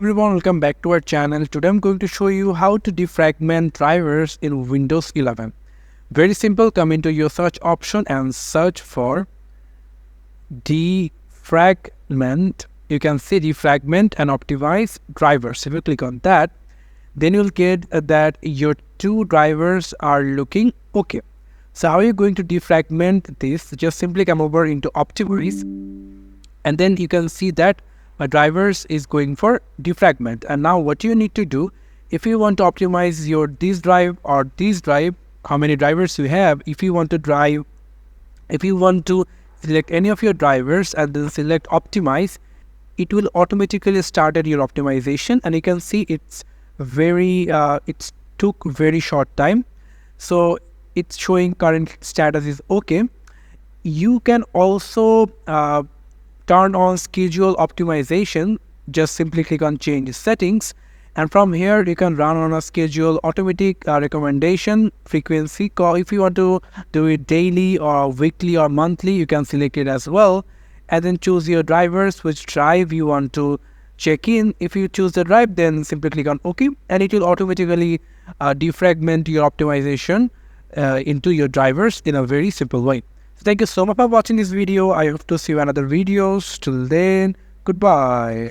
Everyone, welcome back to our channel. Today I'm going to show you how to defragment drivers in Windows 11. Very simple. Come into your search option and search for defragment. You can see defragment and optimize drivers. If you click on that, then you'll get that your two drivers are looking okay. So how are you going to defragment this? Just simply come over into optimize, and then you can see that my drivers is going for defragment. And now what you need to do, if you want to optimize your this drive or this drive, how many drivers you have, if you want to select any of your drivers and then select optimize, it will automatically start at your optimization. And you can see it's it took very short time, so it's showing current status is okay. You can also turn on schedule optimization. Just simply click on change settings, and from here you can run on a schedule automatic recommendation frequency call. If you want to do it daily or weekly or monthly, you can select it as well, and then choose your drivers, which drive you want to check in. If you choose the drive, then simply click on OK, and it will automatically defragment your optimization into your drivers in a very simple way. Thank you so much for watching this video. I hope to see you in other videos. Till then, goodbye.